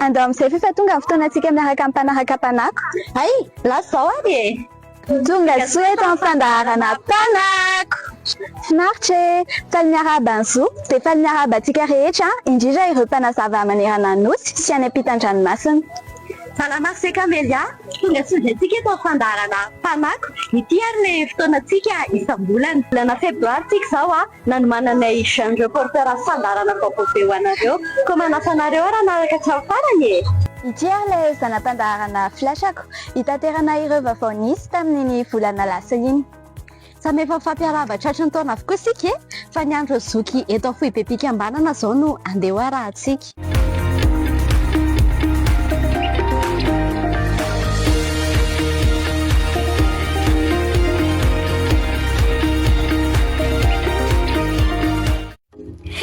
andao amin'izay fefa tonga ny fotoanantsika miaraka amin'ny mpanaraka mpanako. Ay, lasa zao ary e. Tonga soa eto amin'ny fandaharana mpanako. Finaritra e, faly miarahaba ny zo dia faly miarahaba antsika rehetra, indrindra ireo mpanazava manerana ny nosy sy any ampitan-dranomasina. Salama sy Kamelia, tonga soa antsika eto amin'ny fandaharana mpanako. Ity ary le fotoanantsika isam-bolana. Volana febroary tsika zao nanomananay jeune reporter fandaharana vaovao be ho anareo. Ko manasanareo raha naraka hatramin'ny farany e. Ity ary ilay zanam-pandaharana filashako hitaterana ireo vaovao nisy tamin'iny volana lasa iny. Samy efa fampiarahaba tratra ny taona avokoa isika e, fa ny andro zoky eto Afohibe Pikambanana zao no andeha ho arahantsika.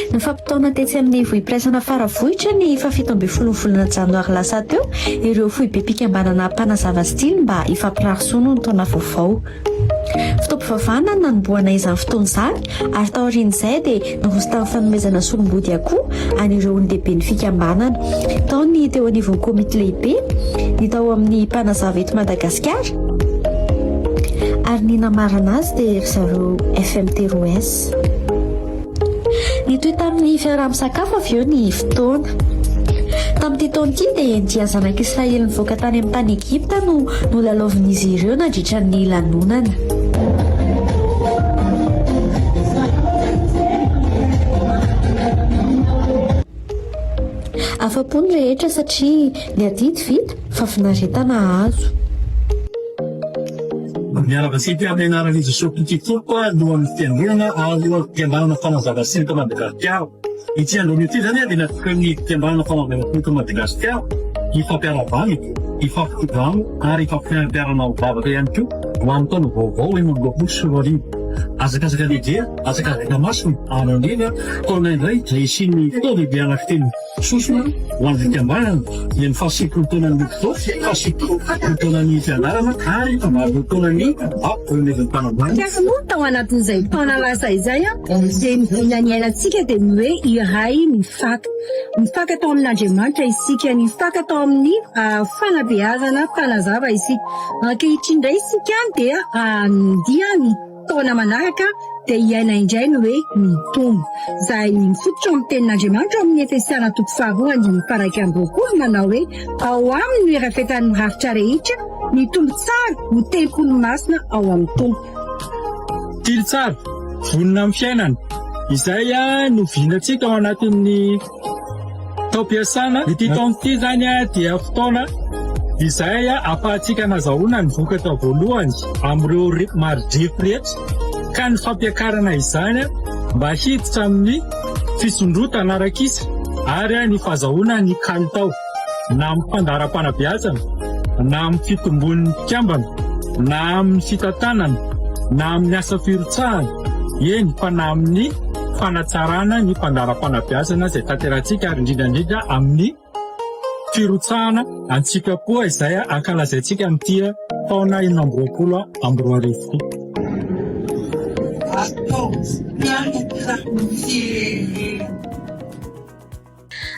Ny fampitaona tetsy amin'ny vohim-piraisana faravohitra ny fafito ambin'ny folo ny volana janoary lasa teo ireo Afohibe Pikambanana mpanazava stily mba hifampirarisoana ny taona vaovao. Fitaom-pivavahana no nanomboana izany fotoana izany ary tao aorian'izay dia niroso tamin'ny fanomezana solom-body akoho an'ireo olon-dehibe ny fikambanana. Tao ny teo anivon'ny komity lehibe, ny tao amin'ny mpanazava eto Madagasikara ary ny namarana azy dia ry zareo FMTROS. Ny toy tamin'ny fiaraha-misakafo avy eo ny fotoana. Tamin'ity taona ity dia dia zanak'Israely nivoaka tany amin'ny tany Egipta no lalaovin'izy ireo nandritra ny lanonana. Afa-po ny rehetra satria ny adidy vita fa finaretana azo. Miaraka sika amin'ny anaran'i Jesosy Kristy tokoa no amin'ny fiangonana aloha fikambanana fanazava sy eto Madagasikara. Ity androany ity zany dia natokana ny fikambanana fanazava eto Madagasikara hifampiarahana, hifampitodano ary hifampiarahana mivavaka ihany koa ho amin'ny taona vaovao eninroapolo sy roa arivo. Azakazaka lehibe, azakazaka masina anandreny taona indray izay isian'ny fitaolehibe anankiteny sosona ho an'ny fikambanana dia ny fahasipolo taonan'ny Kristy, fahasipolo taonan'ny fianarana ary famaroana taonan'ny voalohany mpanambady. Moa tao anatin'izay taona lasa izay dia mivona ny ainantsika dia ny hoe iray mifaka tao amin'Andriamanitra isika, mifaka tao amin'ny fanabeazana mpanazava isika. Ankehitriny indray isika dia dia taona manaraka dia iaina indray ny hoe mitombo. Izay mifototra amin'ny tenin'Andriamanitra amin'ny Efesiana 4:1 manao hoe ao aminy no irafetan'ny mirafitra rehetra mitombo tsara ho tempony masina ao amin'ny tompo. Tily tsara, vonona amin'ny fiainana. Izay no vinantsika ao anatin'ny taom-piasana. Ity taona ity zany dia fotoana izay ahafahantsika nazahoana ny voka tao voalohany amin'ireo maridrefo rehetra ka ny fampiakarana izany mba hiditra amin'ny fisondrotana arak'isa ary ny fahazahoana ny kalitao na amin'ny fandaharam-panabeazana na amin'ny fitombon'ny mpikambana na amin'ny fitantanana na amin'ny asa firotsahana eny fa na amin'ny fanatsarana ny fandaharam-panabeazana izay tanterantsika ary indrindra amin'ny firotsahana antsika koa izay ankalazaintsika amin'ity taona 2024.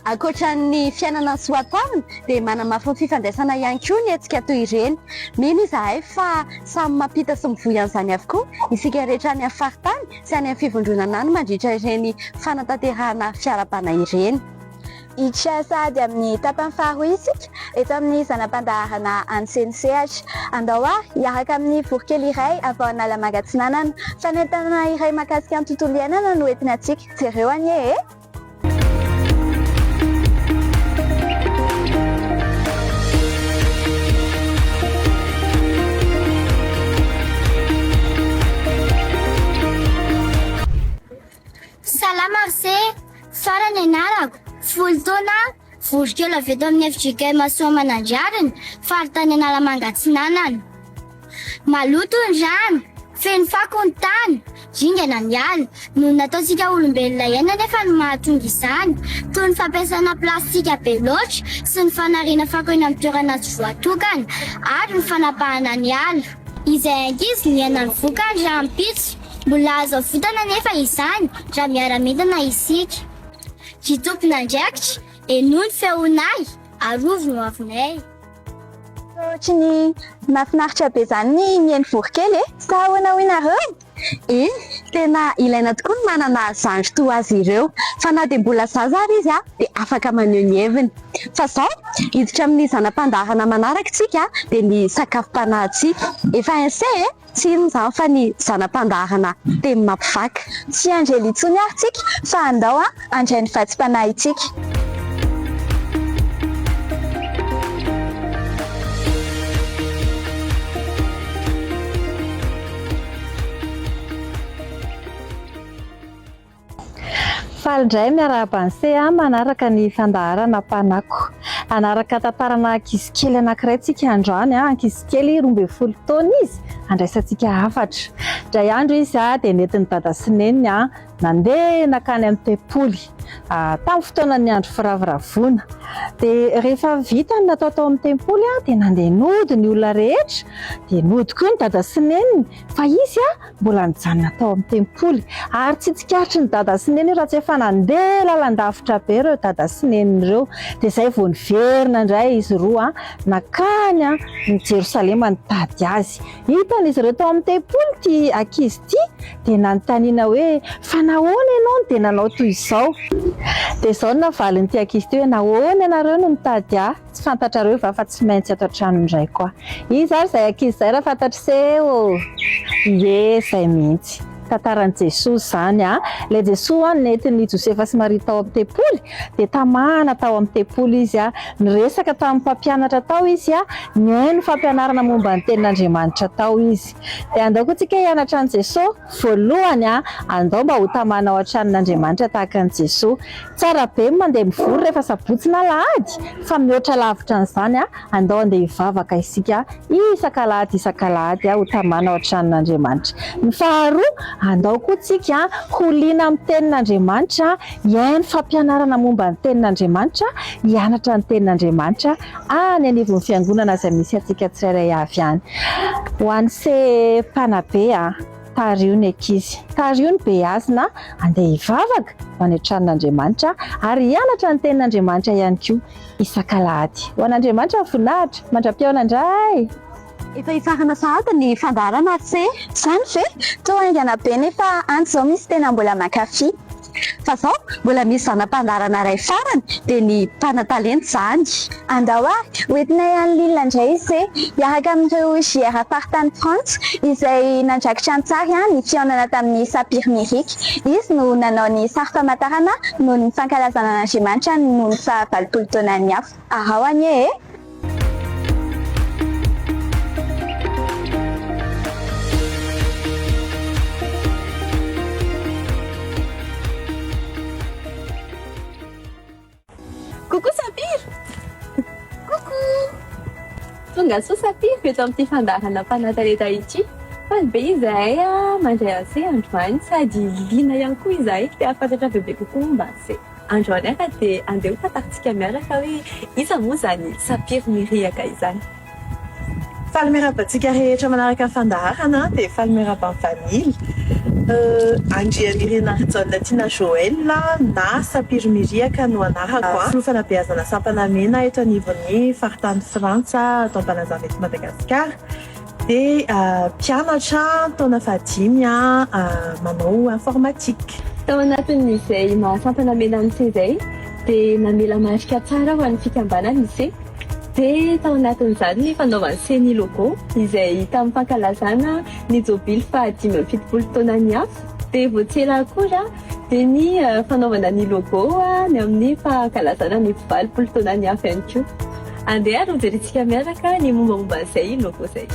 Ankoatran'ny fiainana soaparina dia manamafy ny fifandraisana ihany koa ny hetsika toy ireny. Mino izahay fa samy mampita sy mivoy an'izany avokoa isika rehetra any amin'ny faritany sy any amin'ny fivondronana any mandritra ireny fanatanterahana fiara-bana ireny. Hiditra sady amin'ny tapany faharoa isika eto amin'ny zanam-pandaharana Antsensehatra. Andao hiaraka amin'ny vorokely iray avy ao Analamanga Atsinanana. Fanentana iray mahakasika ny tontolo iainana no entina antsika. Jereo anie e! Salama se farany anarako folo taona vorokely avy eto amin'ny FJK Masoa Manandrariny faritany Analamanga Atsinanana. Maloto ny rano, feno fako ny tany, dingana ny ala no nataontsika olombelona iaina nefa ny mahatonga izany toy ny fampiasana plastika be loatra sy ny fanariana fako eny amin'ny toerana tsy voatokana ary ny fanapahana ny ala. Izay ankizy ny iaina ny vokany raha ampitso mbola azo votana nefa izany raha miara-midina isika. Jitompina ndraikitra, enoa ny feonay, arovo no avinay. Ohatry ny mahafinaritra be zany ny mihaino vorokely sa ahoana ho inareo? Tena ilaina tokoa ny manana zandry toa azy ireo fa na dia mbola zaza ary izy dia afaka maneho ny heviny. Fa izao hiditra amin'ny zanam-pandaharana manaraka tsika dia ny sakafom-panahintsika. Efa ainse tsy inona izany fa ny zanam-pandaharana teny mampivaka. Tsy andrely intsony ary tsika fa andao andray ny vatsim-panahy itsika. Falindray miara-banse manaraka ny fandaharana mpanako. Anaraka tantarana ankizy kely anankiray tsika androany, ankizy kely 12 taona izy, andraisantsika hafatra. Indray andro izy dia nentin'ny dada sy neniny nandeha nakany amin'ny tempoly tamin'ny fotoanan'ny andro firavoravona. Dia rehefa vita ny natao tao amin'ny tempoly dia nandeha nody ny olona rehetra, dia nody koa ny dada sy neniny, fa izy mbola nijanona tao amin'ny tempoly. Ary tsy tsikaritra ny dada sy neniny raha tsy efa nandeha lalandavitra be ireo dada sy neniny ireo. Dia izay vao niverina indray izy roa nakany ny Jerosalema nitady azy. Hitan'izy ireo tao amin'ny tempoly ty ankizy ty dia nanontaniana hoe fa nahoana ianao dia nanao toy izao? Dia izao no navalin'ity ankizy ty hoe nahoana ianareo no nitady tsy fantatrareo va fa tsy maintsy ato an-trano indray koa. Izy ary izay ankizy izay raha fantatra seho izay mihitsy. Tantaran'i Jesosy zany ilay Jesosy nentin'ny Josefa sy Maria tao amin'ny tempoly dia tamana tao amin'ny tempoly izy niresaka tamin'ny mpampianatra tao izy nihaino fampianarana momba ny tenin'Andriamanitra tao izy. Dia andao koa tsika hianatra an'i Jesosy voalohany andao mba ho tamana ao an-tranon'Andriamanitra tahaka an'i Jesosy. Tsara be mandeha mivory rehefa sabotsy na lahady fa mihoatra lavitra an'izany andao andeha hivavaka isika isak'alahady ho tamana ao an-tranon'Andriamanitra. Ny faharoa andao koa tsika ho liana amin'ny tenin'Andriamanitra, hihaino fampianarana momba ny tenin'Andriamanitra, hianatra ny tenin'Andriamanitra any anivon'ny fiangonana izay misy antsika tsirairay avy any. Ho an'se mpanabe tario ny ankizy, tario ny beazina andeha hivavaka ho any an-tranon'Andriamanitra ary hianatra ny tenin'Andriamanitra ihany koa isak'alahady. Ho an'Andriamanitra voninahitra, mandra-piaona indray. Efa hifarana sahady ny fandaharana se Izany ve? Toa haingana be nefa anto izao misy tena mbola mankafy. fa izao mbola misy zanam-pandarana iray farany dia ny mpanatalenta izany. Andao hoentinay any Lille indray izy hiaraka amin'ireo JR faritany Frantsa izay nandraikitra an-tsary ny fihaonana tamin'ny Sapir-Mérique. Izy no nanao ny sary famantarana noho ny fankalazana an'Andriamanitra noho ny faha-valopolo taonany hafa. Arao anie Coucou Sapir! Coucou! Tonga soa Sapir eto amin'ity fandarana mpanatalenta ity. Fa be izahay mandray ase androany sady liana ihany koa izahay dia afantatra bebe kokoa momba ase. Androany aka dia andeha ho tantarintsika miaraka hoe iza moa izany Sapir mirehaka izany. Faly miarabantsika rehetra manaraka ny fandaharana dia faly miaraban'ny family. Andrea Mirena Rizona Tina Joël na Sapir Miriaka no anarako filofanabeazana Sampanamena eto anivon'ny faritany Frantsa atao Ampanazava eto Madagasikara dia mpianatra taona fahadimy manao informatique. Tao anatin'izay maha Sampanamena an'izay izay dia namela marika tsara ho an'ny fikambanana izay. Dia tao anatin'izany ny fanaovana seny logo izay tamin'ny fankalazana ny jobily fahadimy amby fitopolo taonany hafa. Dia voatsela koa dia ny fanaovana ny logo ny amin'ny fankalazana ny valopolo taonany hafa ihany koa. Andeha ary hojerentsika miaraka ny mombamomba an'izay logo izay.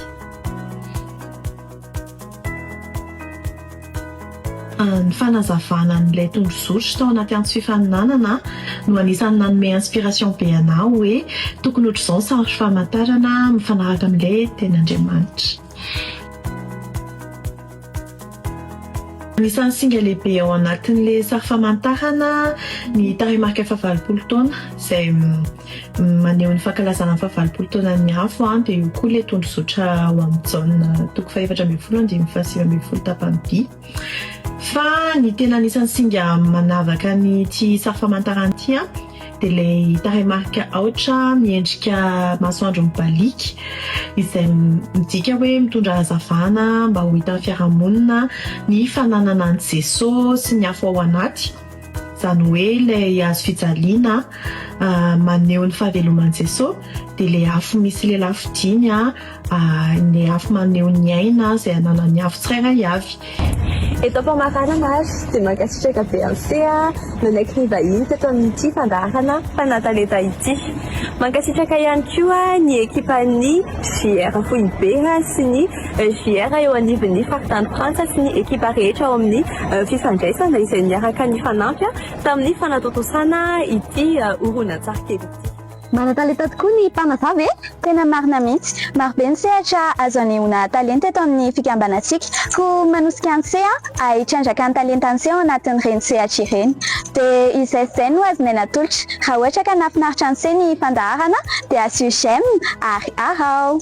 Ny fanazavana n'ilay tondrozotry tao anaty antso fifaninanana no anisany nanome inspiration be anao hoe tokony ohatr'izao ny sary famantarana mifanaraka amin'ilay tenin'Andriamanitra. Anisany singa lehibe ao anatin'ilay sary famantarana ny tarehimarika faha-valopolo taona izay maneho ny fankalazana faha-valopolo taonan'ny afo dia io koa ilay tondrozotra ho amin'ny jaona toko 420 tapany by. Fa ny tena anisany singa manavaka ny ty sary famantarana ity dia ilay taremarika aotra miendrika masoandro mibaliky izay midika hoe mitondra hazavana mba ho hitan'ny fiarahamonina ny fananana ny Jesosy sy ny hafa ao anaty. Izany hoe ilay azo fijaliana maneho ny fahaveloman'i Jesosy dia ilay afo misy ilay lafidiny ny afo maneho ny aina izay ananan'ny afo tsirairay avy. Eto Ampamarana Masy dia mankasitraka be an'se nanaiky ny vahiny teto amin'ity fandarana fanatalenta ity. Mankasitraka ihany koa ny ekipan'ny JR Fohibe sy ny JR eo anivon'ny faritany Frantsa sy ny ekipa rehetra ao amin'ny fifandraisana izay miaraka ny fanampy tamin'ny fanatontosana ity horonan-tsarikely ity. Manan-talenta tokoa ny mpanazava tena marina mihitsy. Marobe ny sehatra azo anehoana talenta eto amin'ny fikambanantsika ko manosika an'se hitrandraka ny talentany ao anatin'ireny sehatra ireny. Dia izay no azonay natolotra. Raha ohatra ka nafinaritra an'se ny fandaharana dia asio j'aime ary arao.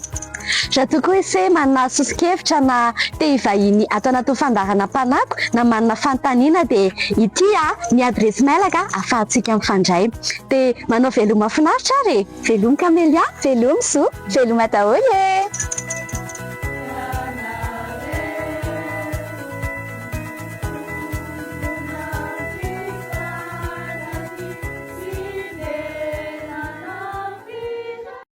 Raha tokoa ise manana sosikevitra na te hivahiny ato anaty fandarana Panako na manana fanontaniana dia ity ny adresy mailaka ahafahantsika mifandray. Dia manao veloma finaritra ary veloma Kamelia, veloma Zo, veloma daholo.